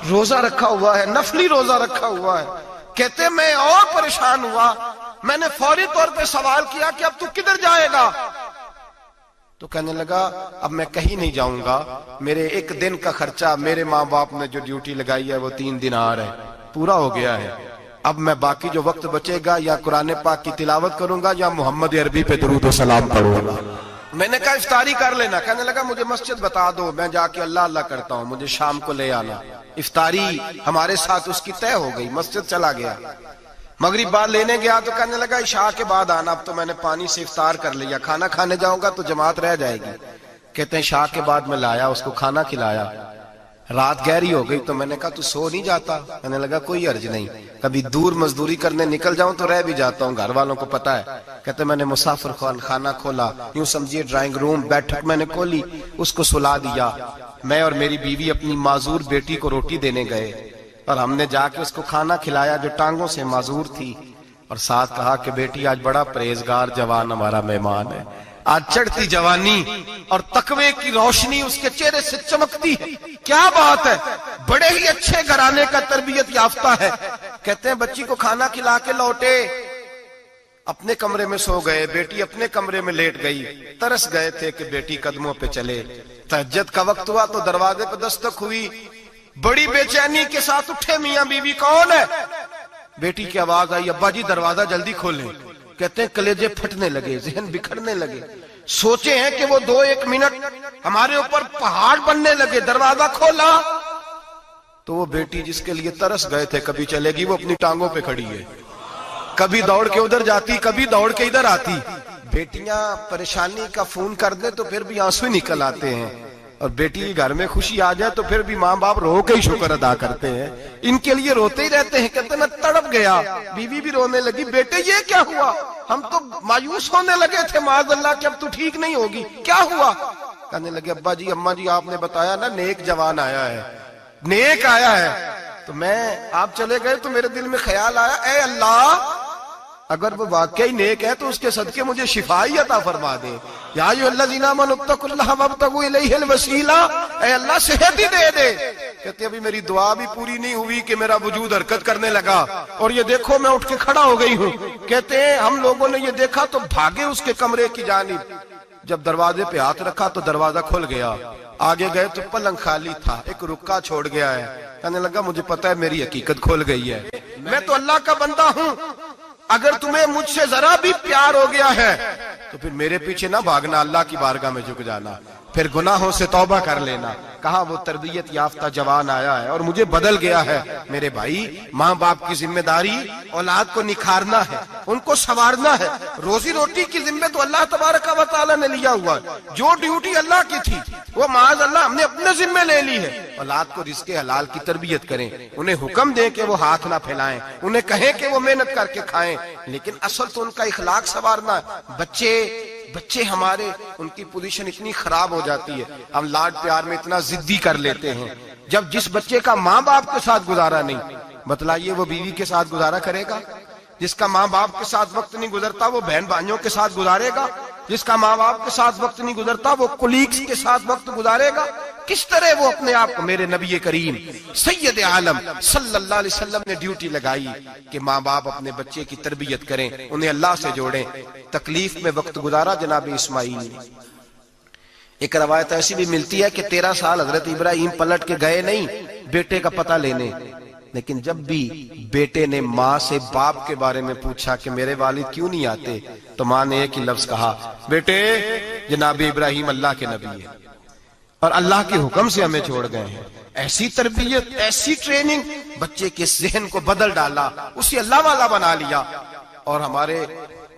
روزہ رکھا ہوا ہے، نفلی روزہ رکھا ہوا ہے. کہتے ہیں میں اور پریشان ہوا، میں نے فوری طور پہ سوال کیا کہ اب تو کدھر جائے گا؟ تو کہنے لگا اب میں کہیں نہیں جاؤں گا، میرے ایک دن کا خرچہ میرے ماں باپ نے جو ڈیوٹی لگائی ہے وہ 3 دینار ہے، پورا ہو گیا ہے. اب میں باقی جو وقت بچے گا یا قرآن پاک کی تلاوت کروں گا یا محمد عربی پہ درود و سلام پڑھوں گا. میں نے کہا افطاری کر لینا. کہنے لگا مجھے مسجد بتا دو، میں جا کے اللہ اللہ کرتا ہوں، مجھے شام کو لے آنا. افطاری ہمارے ساتھ اس کی طے ہو گئی، مسجد چلا گیا. مغرب بعد لینے گیا تو کہنے لگا عشاء کے بعد آنا، اب تو میں نے پانی سے افطار کر لیا، کھانا کھانے جاؤں گا تو جماعت رہ جائے گی. کہتے ہیں عشاء کے بعد میں لایا، اس کو کھانا کھلایا. رات گہری ہو گئی تو میں نے کہا تو سو نہیں جاتا؟ کہنے لگا کوئی عرض نہیں، کبھی دور مزدوری کرنے نکل جاؤں تو رہ بھی جاتا ہوں، گھر والوں کو پتا ہے. کہتے میں نے مسافر خانہ کھولا، یوں سمجھیے ڈرائنگ روم بیٹھک میں نے کھولی، اس کو سلا دیا. میں اور میری بیوی اپنی معذور بیٹی کو روٹی دینے گئے اور ہم نے جا کے اس کو کھانا کھلایا جو ٹانگوں سے معذور تھی، اور ساتھ کہا کہ بیٹی آج بڑا پرہیزگار جوان ہمارا مہمان ہے. آج چڑھتی جوانی اور تقوی کی روشنی اس کے چہرے سے چمکتی ہے. کیا بات ہے، بڑے ہی اچھے گھرانے کا تربیت یافتہ ہے. کہتے ہیں بچی کو کھانا کھلا کے لوٹے، اپنے کمرے میں سو گئے، بیٹی اپنے کمرے میں لیٹ گئی. ترس گئے تھے کہ بیٹی قدموں پہ چلے. تہجد کا وقت ہوا تو دروازے پہ دستک ہوئی. بڑی بے چینی کے ساتھ اٹھے میاں بیوی، کون ہے؟ بیٹی کی آواز آئی ابا جی دروازہ جلدی کھولیں. کہتے ہیں کلیجے پھٹنے لگے، ذہن بکھرنے لگے. سوچے ہیں کہ وہ 2-1 منٹ ہمارے اوپر پہاڑ بننے لگے. دروازہ کھولا تو وہ بیٹی جس کے لیے ترس گئے تھے کبھی چلے گی، وہ اپنی ٹانگوں پہ کھڑی ہے. کبھی دوڑ کے ادھر جاتی، کبھی دوڑ کے ادھر آتی. بیٹیاں پریشانی کا فون کر دیں تو پھر بھی آنسو نکل آتے ہیں، اور بیٹی گھر میں خوشی آ جائے تو پھر بھی ماں باپ رو کے ہی شکر ادا کرتے ہیں. ان کے لیے روتے ہی رہتے ہیں. کہتے ہیں میں تڑپ گیا. بیوی بھی رونے لگی، بیٹے یہ کیا ہوا؟ ہم تو مایوس ہونے لگے تھے معاذ اللہ کہ اب تو ٹھیک نہیں ہوگی، کیا ہوا؟ کہنے لگے ابا جی اماں جی آپ نے بتایا نا نیک جوان آیا ہے، نیک آیا ہے، تو میں آپ چلے گئے تو میرے دل میں خیال آیا اے اللہ اگر وہ واقعی نیک ہے تو اس کے صدقے مجھے شفائی عطا فرما دے. یا ایھا الذین آمنوا اتقوا اللہ وابتغوا الیہ الوسیلہ، اے اللہ صحت ہی دے دے. کہتے ابھی میری دعا بھی پوری نہیں ہوئی کہ میرا وجود حرکت کرنے لگا، اور یہ دیکھو میں اٹھ کے کھڑا ہو گئی ہوں. کہتے ہیں ہم لوگوں نے یہ دیکھا تو بھاگے اس کے کمرے کی جانب. جب دروازے پہ ہاتھ رکھا تو دروازہ کھل گیا. آگے گئے تو پلنگ خالی تھا، ایک رکا چھوڑ گیا ہے. کہنے لگا مجھے پتا ہے میری حقیقت کھل گئی ہے، میں تو اللہ کا بندہ ہوں. اگر تمہیں مجھ سے ذرا بھی پیار ہو گیا ہے تو پھر میرے پیچھے نہ بھاگنا، اللہ کی بارگاہ میں جھک جانا، پھر گناہوں سے توبہ کر لینا. کہا وہ تربیت یافتہ جوان آیا ہے اور مجھے بدل گیا ہے. میرے بھائی ماں باپ کی ذمہ داری اولاد کو نکھارنا ہے، ان کو سنوارنا ہے. روزی روٹی کی ذمہ تو اللہ تبارک و تعالیٰ نے لیا ہوا ہے. جو ڈیوٹی اللہ کی تھی وہ معاذ اللہ ہم نے اپنے ذمہ لے لی ہے. اولاد کو رزق حلال کی تربیت کریں، انہیں حکم دیں کہ وہ ہاتھ نہ پھیلائیں، انہیں کہیں کہ وہ محنت کر کے کھائیں، لیکن اصل تو ان کا اخلاق سنوارنا ہے. بچے ہمارے ان کی پوزیشن اتنی خراب ہو جاتی ہے، ہم لاڈ پیار میں اتنا ضدی کر لیتے ہیں. جب جس بچے کا ماں باپ کے ساتھ گزارا نہیں، بتلائیے وہ بیوی کے ساتھ گزارا کرے گا؟ جس کا ماں باپ کے ساتھ وقت نہیں گزرتا وہ بہن بھائیوں کے ساتھ گزارے گا؟ جس کا ماں باپ کے ساتھ وقت نہیں گزرتا وہ کولیگز کے ساتھ وقت گزارے گا؟ کس طرح وہ اپنے آپ کو، میرے نبی کریم سید عالم صلی اللہ علیہ وسلم نے ڈیوٹی لگائی کہ ماں باپ اپنے بچے کی تربیت کریں، انہیں اللہ سے جوڑیں. تکلیف میں وقت گزارا جناب اسماعیل نے. ایک روایت ایسی بھی ملتی ہے کہ 13 سال حضرت ابراہیم پلٹ کے گئے نہیں بیٹے کا پتہ لینے، لیکن جب بھی بیٹے نے ماں سے باپ کے بارے میں پوچھا کہ میرے والد کیوں نہیں آتے تو ماں نے ایک ہی لفظ کہا، بیٹے جناب ابراہیم اللہ کے نبی ہے اور اللہ کے حکم سے ہمیں چھوڑ گئے ہیں. ایسی تربیت، ایسی ٹریننگ بچے کے ذہن کو بدل ڈالا، اسے اللہ والا بنا لیا. اور ہمارے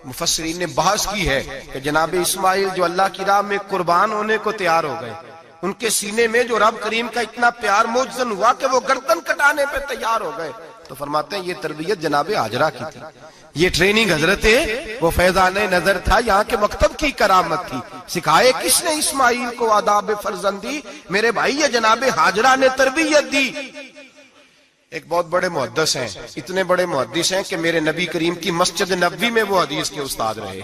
مفسرین نے بحث کی ہے کہ جناب اسماعیل جو اللہ کی راہ میں قربان ہونے کو تیار ہو گئے، ان کے سینے میں جو رب کریم کا اتنا پیار موجزن ہوا کہ وہ گردن کٹانے پہ تیار ہو گئے. تو فرماتے ہیں یہ تربیت جناب ہاجرہ کی تھی، یہ ٹریننگ حضرت وہ فیضان نظر تھا، یہاں کے مکتب کی کرامت تھی. سکھائے کس نے اسماعیل کو آداب فرزندی؟ میرے بھائی یہ جناب ہاجرہ نے تربیت دی. ایک بہت بڑے محدث ہیں، اتنے بڑے محدث ہیں کہ میرے نبی کریم کی مسجد نبوی میں وہ حدیث کے استاد رہے.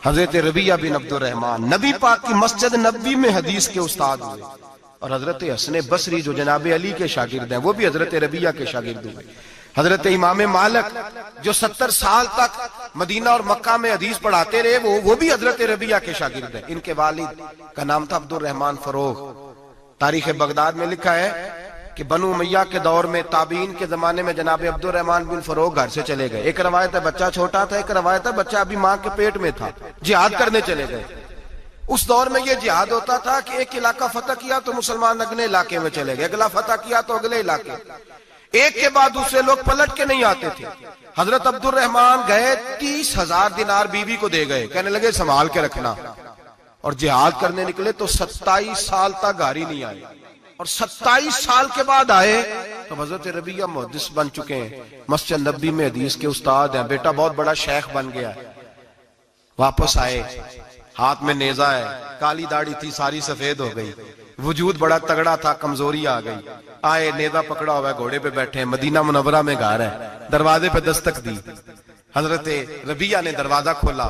حضرت ربیعہ بن عبد الرحمن نبی پاک کی مسجد نبوی میں حدیث کے استاد ہوئے. اور حضرت حسن بصری جو جناب علی کے شاگرد ہیں وہ بھی حضرت ربیعہ کے شاگرد ہوئے. حضرت امام مالک جو 70 سال تک مدینہ اور مکہ میں حدیث پڑھاتے رہے وہ بھی حضرت ربیعہ کے شاگرد ہیں. ان کے والد کا نام تھا عبد الرحمن فروغ. تاریخ بغداد میں لکھا ہے کہ بنو امیہ کے دور میں تابعین کے زمانے میں جناب عبد الرحمن بن فروغ گھر سے چلے گئے. ایک روایت ہے بچہ چھوٹا تھا, ایک روایت ہے بچہ ابھی ماں کے پیٹ میں تھا, جہاد کرنے چلے گئے. اس دور میں یہ جہاد ہوتا تھا کہ ایک علاقہ فتح کیا تو مسلمان اگلے علاقے میں چلے گئے, اگلا فتح کیا تو اگلے علاقے, ایک کے بعد دوسرے لوگ پلٹ کے نہیں آتے تھے. حضرت عبد الرحمن گئے 30,000 دینار بیوی کو دے گئے, کہنے لگے سنبھال کے رکھنا. اور جہاد کرنے نکلے تو 27 سال تک گھر ہی نہیں آئے, اور 27 سال کے بعد آئے تو حضرت ربیعہ محدث بن چکے ہیں, مسجد نبی میں حدیث کے استاد ہیں, بیٹا بہت بڑا شیخ بن گیا. واپس آئے, ہاتھ میں نیزہ ہے, کالی داڑھی تھی ساری سفید ہو گئی, وجود بڑا تگڑا تھا, کمزوری آ گئی. آئے, نیزہ پکڑا ہوا ہے, گھوڑے پہ بیٹھے ہیں, مدینہ منورہ میں گھر ہے, دروازے پہ دستک دی. حضرت ربیعہ نے دروازہ کھولا,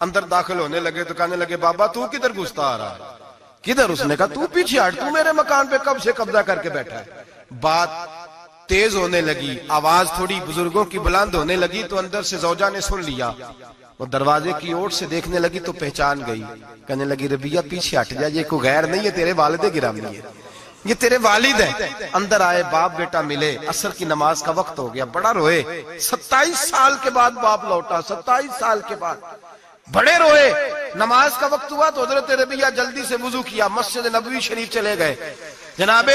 اندر داخل ہونے لگے تو کہنے لگے بابا تو کدھر گھستا آ رہا ہے؟ کدھر؟ اس نے کہا تو پیچھے ہٹ, تو میرے مکان پہ کب سے قبضہ کر کے بیٹھا ہے. بات تیز ہونے لگی, آواز تھوڑی بزرگوں کی بلند ہونے لگی تو اندر سے زوجہ نے سن لیا. وہ دروازے کی اوٹ سے دیکھنے لگی تو پہچان گئی, کہنے لگی ربیعہ پیچھے ہٹ جا, یہ کوئی غیر نہیں ہے, تیرے والد گرامی ہے, یہ تیرے والد ہیں. اندر آئے, باپ بیٹا ملے, عصر کی نماز کا وقت ہو گیا, بڑا روئے. 27 سال کے بعد باپ لوٹا, 27 سال کے بعد بڑے روئے. نماز کا وقت ہوا تو حضرت ربیعہ جلدی سے وضو کیا, مسجد نبوی شریف چلے گئے. جناب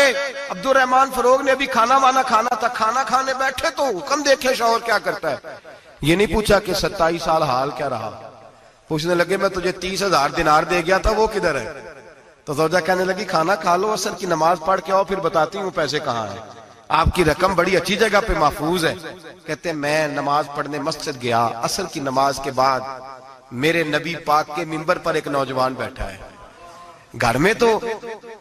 عبد الرحمن فروغ نے ابھی کھانا وانا کھانا تھا, کھانا کھانے بیٹھے تو حکم دیکھے شوہر کیا کرتا ہے. یہ نہیں پوچھا کہ 27 سال حال کیا رہا, پوچھنے لگے میں تجھے 30,000 دینار دے گیا تھا, وہ کدھر ہے؟ تو زوجہ کہنے لگی کھانا کھا لو, عصر کی نماز پڑھ کے آؤ, پھر بتاتی ہوں پیسے کہاں ہیں, آپ کی رقم بڑی اچھی جگہ پہ محفوظ ہے. کہتے ہیں میں نماز پڑھنے مسجد گیا, عصر کی نماز کے بعد میرے نبی پاک کے منبر پر ایک نوجوان بیٹھا ہے. گھر میں تو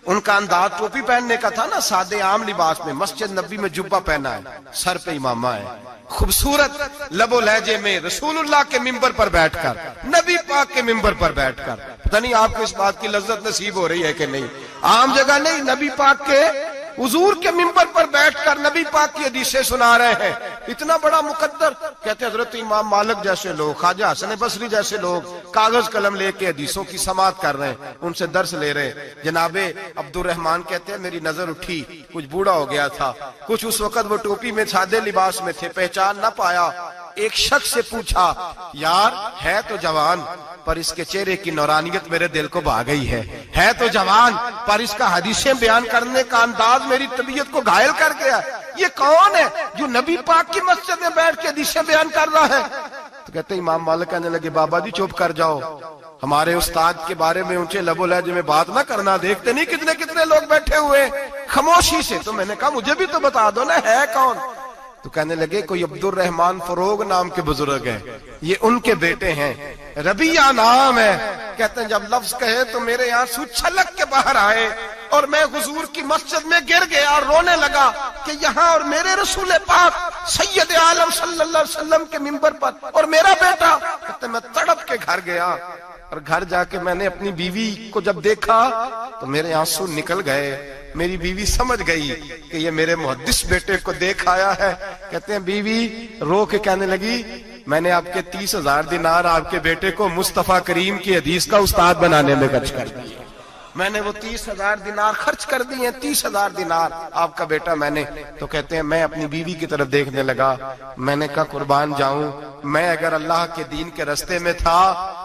ان کا انداز ٹوپی پہننے کا تھا نا, سادے عام لباس میں, مسجد نبی میں جبہ پہنا ہے, سر پہ امامہ ہے, خوبصورت لب و لہجے میں رسول اللہ کے منبر پر بیٹھ کر, نبی پاک کے منبر پر بیٹھ کر, پتہ نہیں آپ کو اس بات کی لذت نصیب ہو رہی ہے کہ نہیں, عام جگہ نہیں, نبی پاک کے حضور کے منبر پر بیٹھ کر نبی پاک کی حدیثیں سنا رہے ہیں. اتنا بڑا مقدر. کہتے حضرت امام مالک جیسے لوگ, خواجہ حسن بصری جیسے لوگ کاغذ قلم لے کے حدیثوں کی سماعت کر رہے ہیں, ان سے درس لے رہے ہیں. جناب عبد الرحمن کہتے ہیں میری نظر اٹھی, کچھ بوڑھا ہو گیا تھا, کچھ اس وقت وہ ٹوپی میں سادے لباس میں تھے, پہچان نہ پایا. ایک شخص سے پوچھا یار ہے تو جوان پر اس کے چہرے کی نورانیت میرے دل کو بھا گئی ہے تو جوان پر اس کا حدیثیں بیان کرنے کا انداز میری طبیعت کو گھائل کر گیا. یہ کون ہے جو نبی پاک کی مسجد میں بیٹھ کے حدیثیں بیان کر رہا ہے؟ تو کہتے امام مالک کہنے لگے بابا جی چپ کر جاؤ, ہمارے استاد کے بارے میں اونچے لب و لہجے میں بات نہ کرنا, دیکھتے نہیں کتنے کتنے لوگ بیٹھے ہوئے خاموشی سے. تو میں نے کہا مجھے بھی تو بتا دو نا ہے کون. تو کہنے لگے کوئی عبد الرحمن فروغ نام کے بزرگ ہیں, یہ ان کے بیٹے ہیں, ربیعہ نام ہے. کہتے ہیں جب لفظ کہے تو میرے آنسو چھلک کے باہر آئے اور میں حضور کی مسجد میں گر گیا اور رونے لگا کہ یہاں اور میرے رسول پاک سید عالم صلی اللہ علیہ وسلم کے منبر پر اور میرا بیٹا. کہتے میں تڑپ کے گھر گیا اور گھر جا کے میں نے اپنی بیوی کو جب دیکھا تو میرے آنسو نکل گئے. میری بیوی سمجھ گئی کہ یہ میرے محدث بیٹے کو دیکھ آیا ہے. کہتے ہیں بیوی رو کے کہنے لگی میں نے آپ کے 30,000 دینار آپ کے بیٹے کو مصطفیٰ کریم کی حدیث کا استاد بنانے میں خرچ کر دیے. میں نے وہ 30,000 دینار خرچ کر دیے, 30,000 دینار آپ کا بیٹا میں نے. تو کہتے ہیں میں اپنی بیوی کی طرف دیکھنے لگا, میں نے کہا قربان جاؤں, میں اگر اللہ کے دین کے رستے میں تھا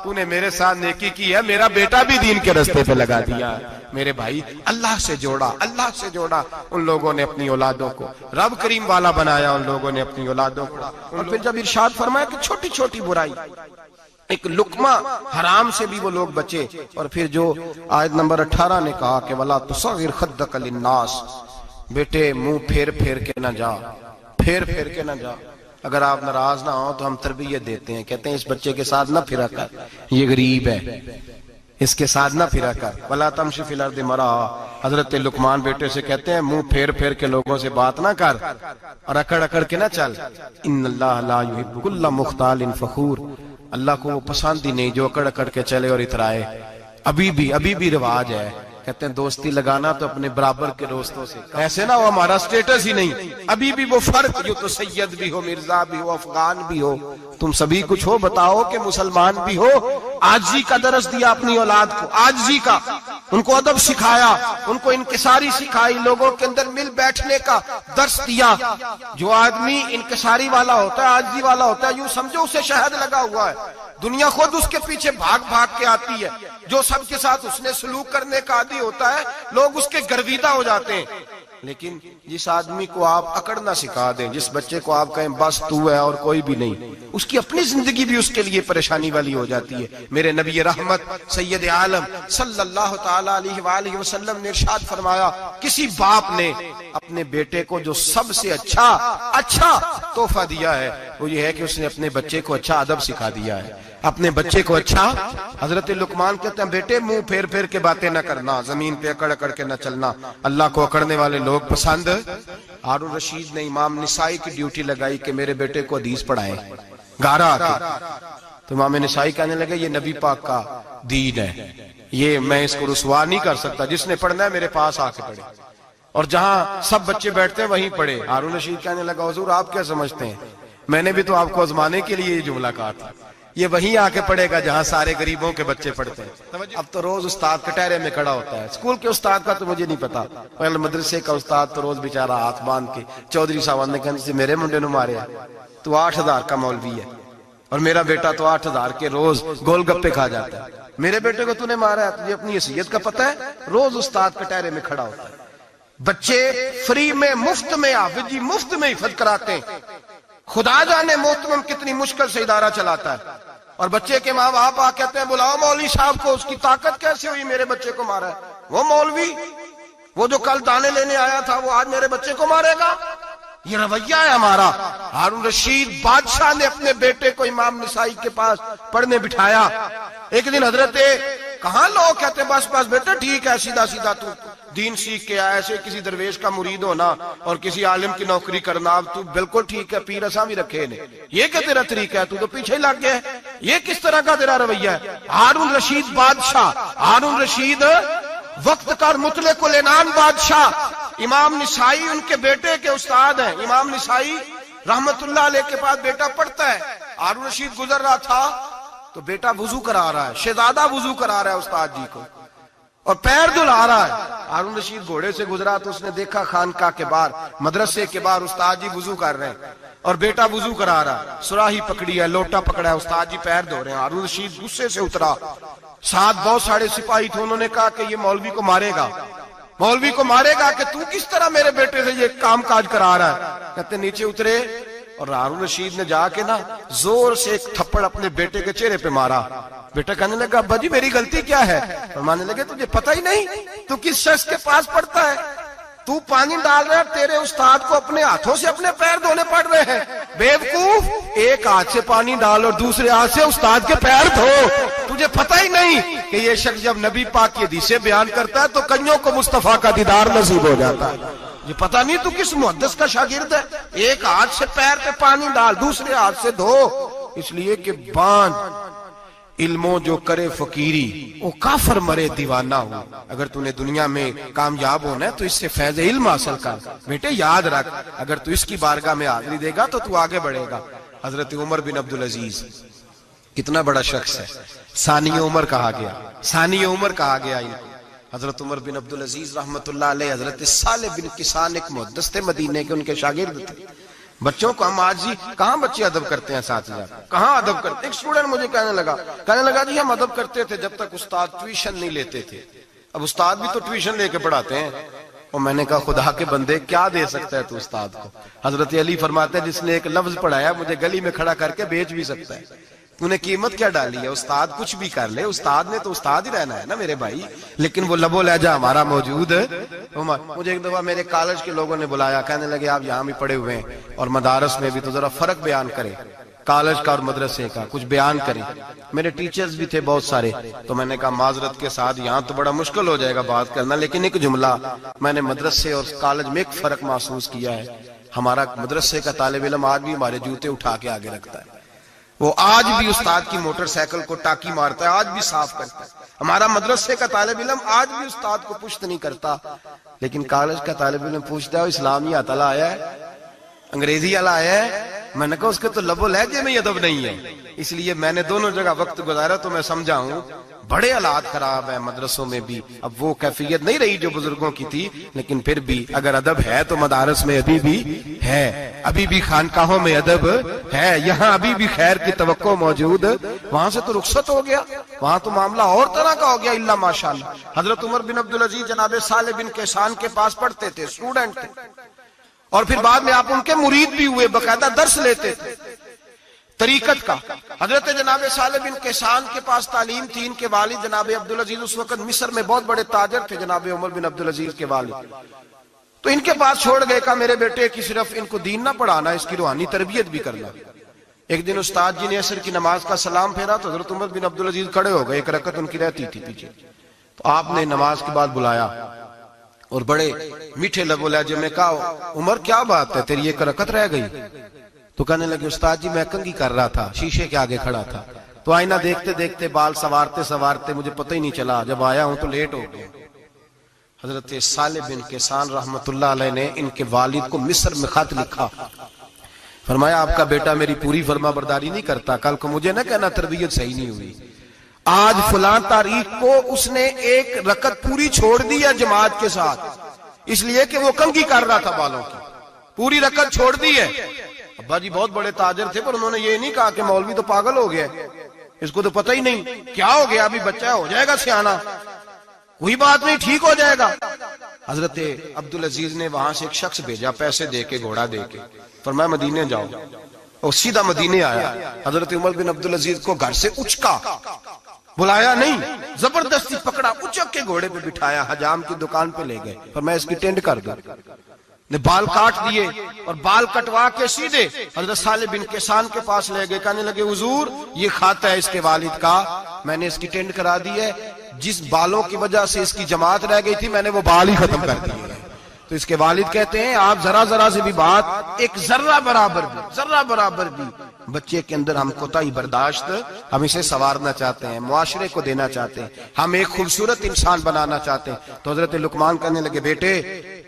تو نے میرے ساتھ نیکی کی ہے, میرا بیٹا بھی دین کے رستے پہ لگا دیا. میرے بھائی اللہ سے جوڑا, اللہ سے جوڑا. ان لوگوں نے اپنی اولادوں کو رب کریم والا بنایا, ان لوگوں نے اپنی اولادوں کو. اور پھر جب ارشاد فرمایا کہ چھوٹی چھوٹی برائی, ایک لقمہ حرام سے بھی وہ لوگ بچے. اور پھر جو آیت نمبر 18 نے کہا کہ وَلَا تُصَغِّرْ خَدَّكَ لِلنَّاسِ, بیٹے منہ پھیر پھیر کے نہ جا, پھیر پھیر کے نہ جا. اگر آپ ناراض نہ ہوں تو ہم تربیت دیتے ہیں, کہتے ہیں اس بچے کے ساتھ نہ پھرا کر, یہ غریب ہے, اس کے ساتھ نہ پھرا کر. وَلَا تَمْشِ فِي الْأَرْضِ مَرَحًا, حضرت لقمان بیٹے سے کہتے ہیں منہ پھیر پھیر کے لوگوں سے بات نہ کر اور اکڑ اکڑ کے نہ چل. إِنَّ اللَّهَ لَا يُحِبُّ كُلَّ مُخْتَالٍ فَخُورٍ, اللہ کو وہ پسند ہی نہیں جو اکڑ اکڑ کے چلے اور اترائے. ابھی بھی رواج ہے کہتے ہیں دوستی لگانا تو اپنے برابر کے دوستوں سے، ایسے نہ وہ ہمارا سٹیٹس ہی نہیں، ابھی بھی وہ فرق، جو تو سید بھی ہو، مرزا بھی ہو، افغان بھی ہو، تم سبھی کچھ ہو، بتاؤ کہ مسلمان بھی ہو۔ عاجزی کا درس دیا اپنی اولاد کو، عاجزی کا، ان کو ادب سکھایا، ان کو انکساری سکھائی، لوگوں کے اندر مل بیٹھنے کا درس دیا۔ جو آدمی انکساری والا ہوتا ہے، عاجزی والا ہوتا ہے، یوں سمجھو اسے شہد لگا ہوا ہے، دنیا خود اس کے پیچھے بھاگ بھاگ کے آتی ہے۔ جو سب کے ساتھ اس نے سلوک کرنے کا عادی ہوتا ہے، لوگ اس کے گرویدہ ہو جاتے ہیں۔ لیکن جس آدمی کو آپ اکڑنا سکھا دیں، جس بچے کو آپ کہیں بس تو ہے اور کوئی بھی نہیں، اس کی اپنی زندگی بھی اس کے لیے پریشانی والی ہو جاتی ہے۔ میرے نبی رحمت سید عالم صلی اللہ تعالی علیہ وآلہ وسلم نے ارشاد فرمایا، کسی باپ نے اپنے بیٹے کو جو سب سے اچھا تحفہ دیا ہے وہ یہ ہے کہ اس نے اپنے بچے کو اچھا ادب سکھا دیا ہے، اپنے بچے کو اچھا۔ حضرت لقمان کہتے ہیں بیٹے منہ پھیر پھیر کے باتیں نہ کرنا، زمین پہ اکڑ اکڑ کے نہ چلنا، اللہ کو اکڑنے والے لوگ پسند۔ ہارون رشید نے امام نسائی کی ڈیوٹی لگائی کہ میرے بیٹے کو حدیث پڑھائے گارا آتے، تو امام نسائی کہنے لگے یہ نبی پاک کا دین ہے، یہ میں اس کو رسوا نہیں کر سکتا، جس نے پڑھنا ہے میرے پاس آ کے پڑھے، اور جہاں سب بچے بیٹھتے ہیں وہیں پڑھے۔ ہارون رشید کہنے لگا حضور آپ کیا سمجھتے ہیں، میں نے بھی تو آپ کو آزمانے کے لیے یہ جملہ کہا تھا، یہ وہیں آ کے پڑھے گا جہاں سارے غریبوں کے بچے پڑھتے ہیں۔ اب تو روز استاد کٹہرے میں کھڑا ہوتا ہے، اسکول کے استاد کا تو مجھے نہیں پتا، پہلے مدرسے کا استاد تو روز بیچارہ ہاتھ باندھ کے چودھری صاحب نے کہا میرے منڈے نو مارے تو 8,000 کا مولوی ہے، اور میرا بیٹا تو 8,000 کے روز گول گپے کھا جاتا ہے، میرے بیٹے کو تو نے مارا ہے، تجھے اپنی حیثیت کا پتہ ہے؟ روز استاد کٹہرے میں کھڑا ہوتا ہے۔ بچے فری میں، مفت میں، حافظ جی مفت میں حفظ کراتے ہیں، خدا جانے محترم کتنی مشکل سے ادارہ چلاتا ہے، اور بچے کے ماں باپ آ کہتے ہیں بلاؤ مولوی صاحب کو، اس کی طاقت کیسے ہوئی میرے بچے کو مارا ہے؟ وہ مولوی وہ جو کل دانے لینے آیا تھا وہ آج میرے بچے کو مارے گا؟ یہ رویہ ہے ہمارا۔ ہارون رشید بادشاہ نے اپنے بیٹے کو امام نسائی کے پاس پڑھنے بٹھایا۔ ایک دن حضرت کہاں لوگ کہتے بس بس بیٹا ٹھیک ہے، سیدھا سیدھا تو دین سیکھ کے آیا، ایسے کسی درویش کا مرید ہونا اور کسی عالم کی نوکری کرنا، اب تو بالکل ٹھیک ہے، پیر اساں بھی رکھے نے، یہ کہ تیرا طریقہ ہے، تو پیچھے ہی لگ گیا ہے، یہ کس طرح کا تیرا رویہ ہے؟ ہارون رشید بادشاہ، ہارون رشید وقت کا مطلق العنان بادشاہ، امام نسائی ان کے بیٹے کے استاد ہیں، امام نسائی رحمت اللہ علیہ کے پاس بیٹا پڑھتا ہے، ہارون رشید گزر رہا تھا تو بیٹا وضو کرا رہا ہے، شہزادہ وضو کرا رہا ہے استاد جی کو، اور پیر دھلا رہا ہے۔ ہارون رشید گھوڑے سے گزرا تو اس نے دیکھا خانقاہ کے باہر، مدرسے کے باہر استاد جی وضو کر رہے ہیں اور بیٹا وضو کرا رہا ہے، سراہی پکڑی ہے، لوٹا پکڑا ہے، استاد جی پیر دھو رہے ہیں۔ ہارون رشید غصے سے اترا، ساتھ بہت سارے سپاہی تھے، انہوں نے کہا کہ یہ مولوی کو مارے گا، مولوی کو مارے گا کہ تو کس طرح میرے بیٹے سے یہ کام کاج کرا رہا ہے؟ کہتے نیچے اترے اور ہارون رشید نے جا کے نا زور سے ایک تھپڑ اپنے بیٹے کے چہرے پہ مارا۔ بیٹا کہنے لگا ابا جی میری غلطی کیا ہے؟ فرمانے لگے تجھے پتہ ہی نہیں تو کس شخص کے پاس پڑھتا ہے؟ تو پانی ڈال رہا ہے، تیرے استاد کو اپنے ہاتھوں سے اپنے پیر دھونے پڑ رہے ہیں، بیوقوف، ایک ہاتھ سے پانی ڈال اور دوسرے ہاتھ سے استاد کے پیر دھو، تجھے پتہ ہی نہیں کہ یہ شخص جب نبی پاک کی حدیثیں بیان کرتا ہے تو کئیوں کو مصطفیٰ کا دیدار نصیب ہو جاتا ہے۔ یہ پتہ نہیں تو کس محدث کا شاگرد ہے، ایک ہاتھ سے پیر پہ پانی ڈال دوسرے ہاتھ سے دھو، اس لیے کہ باندھ علموں جو کرے فقیری وہ کافر مرے دیوانہ ہو۔ اگر تو نے دنیا میں کامیاب ہونا ہے تو اس سے فیض علم حاصل کر، بیٹے یاد رکھ، اگر تو اس کی بارگاہ میں حاضری دے گا تو آگے بڑھے گا۔ حضرت عمر بن عبدالعزیز کتنا بڑا شخص ہے، ثانی عمر کہا گیا، ثانی عمر کہا گیا۔ حضرت عمر بن عبدالعزیز رحمت اللہ علیہ، حضرت صالح بن کسان ایک محدث تھے مدینے کے، ان کے شاگرد تھے۔ بچوں کو ہم آج ہی کہاں بچے ادب کرتے ہیں، اساتذہ کہاں ادب کرتے؟ ایک اسٹوڈنٹ مجھے کہنے لگا جی ہم ادب کرتے تھے جب تک استاد ٹیوشن نہیں لیتے تھے، اب استاد بھی تو ٹیوشن لے کے پڑھاتے ہیں۔ اور میں نے کہا خدا کے بندے کیا دے سکتا ہے تو استاد کو؟ حضرت علی فرماتے ہیں جس نے ایک لفظ پڑھایا مجھے گلی میں کھڑا کر کے بیچ بھی سکتا ہے، تو نے قیمت کیا ڈالی ہے؟ استاد کچھ بھی کر لے، استاد نے تو استاد ہی رہنا ہے نا میرے بھائی، لیکن وہ لب و لہجہ ہمارا موجود ہے۔ مجھے ایک دفعہ میرے کالج کے لوگوں نے بلایا، کہنے لگے آپ یہاں بھی پڑھے ہوئے ہیں اور مدارس میں بھی، تو ذرا فرق بیان کریں کالج کا اور مدرسے کا، کچھ بیان کریں۔ میرے ٹیچرز بھی تھے بہت سارے، تو میں نے کہا معذرت کے ساتھ یہاں تو بڑا مشکل ہو جائے گا بات کرنا، لیکن ایک جملہ میں نے مدرسے اور کالج میں ایک فرق محسوس کیا ہے، ہمارا مدرسے کا طالب علم آج بھی ہمارے جوتے اٹھا کے آگے رکھتا ہے، وہ آج بھی استاد کی موٹر سائیکل کو ٹاکی مارتا ہے، آج بھی صاف کرتا ہے، ہمارا مدرسے کا طالب علم آج بھی استاد کو پشت نہیں کرتا، لیکن کالج کا طالب علم پوچھتا ہے اسلامی اطلاع آیا ہے، انگریزی والا آیا ہے؟ میں نے کہا اس کے تو لب و لہجے میں ادب نہیں ہے۔ اس لیے میں نے دونوں جگہ وقت گزارا تو میں سمجھا ہوں بڑے حالات خراب ہیں مدرسوں میں بھی۔ اب وہ کیفیت نہیں رہی جو بزرگوں کی تھی، لیکن پھر بھی اگر ادب ہے تو مدارس میں ابھی بھی ہے، ابھی بھی خانقاہوں میں ادب ہے، یہاں ابھی بھی خیر کی توقع موجود۔ وہاں سے تو رخصت ہو گیا، وہاں تو معاملہ اور طرح کا ہو گیا الا ماشاءاللہ۔ حضرت عمر بن عبدالعزیز جناب صالح بن کیسان کے پاس پڑھتے تھے، اسٹوڈنٹ تھے، اور پھر بعد میں آپ ان کے مرید بھی ہوئے، باقاعدہ درس لیتے تھے طریقت کا۔ حضرت جناب صالح بن کیسان کے پاس تعلیم تھی، ان کے والد جناب عبدالعزیز اس وقت مصر میں بہت بڑے تاجر تھے، جناب عمر بن عبدالعزیز کے والد۔ تو ان کے پاس چھوڑ گئے، کہا میرے بیٹے کی صرف ان کو دین نہ پڑھانا، اس کی روحانی تربیت بھی کرنا۔ ایک دن استاد جی نے عصر کی نماز کا سلام پھیرا تو حضرت عمر بن عبدالعزیز کھڑے ہو گئے، ایک رکعت ان کی رہتی تھی پیچھے، تو آپ نے نماز کے بعد بلایا اور بڑے میٹھے لب و لہجے میں کہا عمر کیا بات ہے تیری ایک رکعت رہ گئی؟ تو کہنے لگے استاد جی میں کنگھی کر رہا تھا، شیشے کے آگے کھڑا تھا، تو آئینہ دیکھتے دیکھتے بال سوارتے سوارتے مجھے پتہ ہی نہیں چلا، جب آیا ہوں تو لیٹ ہو گیا۔ حضرت صالح بن کیسان رحمت اللہ علیہ نے ان کے والد کو مصر میں خط لکھا، فرمایا آپ کا بیٹا میری پوری فرما برداری نہیں کرتا، کل کو مجھے نہ کہنا تربیت صحیح نہیں ہوئی۔ آج فلاں تاریخ کو اس نے ایک رکعت پوری چھوڑ دی ہے جماعت کے ساتھ، اس لیے کہ وہ کنگھی کر رہا تھا بالوں کی، پوری رکعت چھوڑ دی ہے۔ ابا جی بہت بڑے تاجر تھے، پر انہوں نے یہ نہیں کہا کہ مولوی تو پاگل ہو گیا، اس کو تو پتہ ہی نہیں کیا ہو گیا، ابھی بچہ ہو جائے گا سیانا، کوئی بات نہیں ٹھیک ہو جائے گا۔ حضرت عبدالعزیز نے وہاں سے ایک شخص بھیجا پیسے دے کے، گھوڑا دے کے، فرمایا مدینے جاؤ، اور سیدھا مدینے آیا۔ حضرت عمر بن عبدالعزیز کو گھر سے اچکا، بلایا نہیں، زبردستی پکڑا، اچک کے گھوڑے پہ بٹھایا، حجام کی دکان پہ لے گئے، فرمایا اس کی ٹینڈ کر دو، نے بال کاٹ دیے اور بال کٹوا کے سیدھے حضرت صالح بن کیسان کے پاس لے گئے، کہنے لگے حضور یہ کھاتا ہے اس کے والد کا، میں نے اس کی ٹینڈ کرا دی ہے، جس بالوں کی وجہ سے اس کی جماعت رہ گئی تھی میں نے وہ بال ہی ختم کر دیے۔ تو اس کے والد کہتے ہیں آپ ذرا ذرا سے بھی بات، ایک ذرہ برابر بھی بچے کے اندر ہم کوتاہی برداشت، ہم اسے سنوارنا چاہتے ہیں، معاشرے کو دینا چاہتے ہیں، ہم ایک خوبصورت انسان بنانا چاہتے ہیں۔ تو حضرت لقمان کہنے لگے بیٹے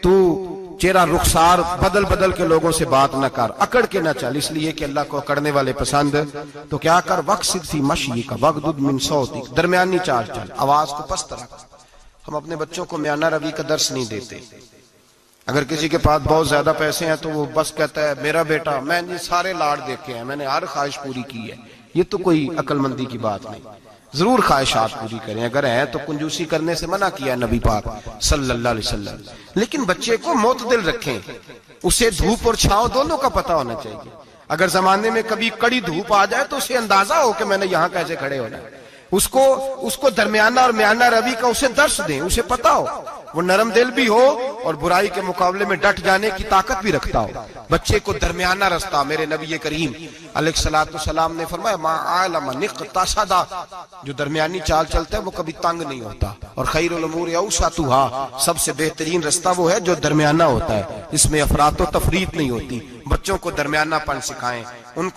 تو چہرہ رخسار بدل بدل کے لوگوں سے بات نہ کر، اکڑ کے نہ چل، اس لیے کہ اللہ کو اکڑنے والے پسند۔ تو کیا کر وقصد فی مشی کا وغضض من صوتک، درمیانی چال چل، آواز کو پست رکھ۔ ہم اپنے بچوں کو میانہ روی کا درس نہیں دیتے۔ اگر کسی کے پاس بہت زیادہ پیسے ہیں تو وہ بس کہتا ہے میرا بیٹا، میں نے سارے لاڑ دیکھے ہیں، میں نے ہر خواہش پوری کی ہے، یہ تو کوئی عقل مندی کی بات نہیں۔ ضرور خواہشات پوری کریں، اگر ہیں تو کنجوسی کرنے سے منع کیا ہے نبی پاک صلی اللہ علیہ وسلم، لیکن بچے کو معتدل رکھیں، اسے دھوپ اور چھاؤں دونوں کا پتہ ہونا چاہیے۔ اگر زمانے میں کبھی کڑی دھوپ آ جائے تو اسے اندازہ ہو کہ میں نے یہاں کیسے کھڑے ہونا ہے، اس کو درمیانہ اور میانہ روی کا اسے درس دیں، اسے پتہ ہو، وہ نرم دل بھی ہو اور برائی کے مقابلے میں ڈٹ جانے کی طاقت بھی رکھتا ہو۔ بچے کو درمیانہ رستہ، میرے نبی کریم علیہ الصلوۃ والسلام نے فرمایا ما علم نقتصد، جو درمیانی چال چلتا ہے وہ کبھی تنگ نہیں ہوتا، اور خیر الامور اوسطھا، سب سے بہترین رستہ وہ ہے جو درمیانہ ہوتا ہے، اس میں افراط و تفریط نہیں ہوتی۔ بچوں کو درمیانہ پن سکھائیں، ان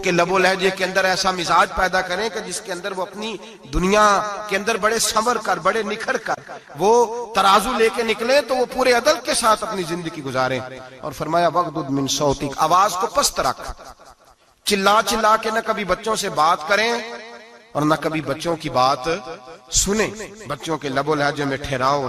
کے لب و لہجے کے اندر ایسا مزاج پیدا کریں کہ جس کے اندر وہ اپنی دنیا کے اندر بڑے سنور کر، بڑے نکھر کر وہ ترازو لے کے نکلیں تو وہ پورے عدل کے ساتھ اپنی زندگی گزاریں۔ اور فرمایا وغضض من صوتک، آواز کو پست رکھ، چلا چلا کے نہ کبھی بچوں سے بات کریں اور نہ کبھی بچوں کی بات سنیں، بچوں کے لب و لہجے میں ٹھہراؤ۔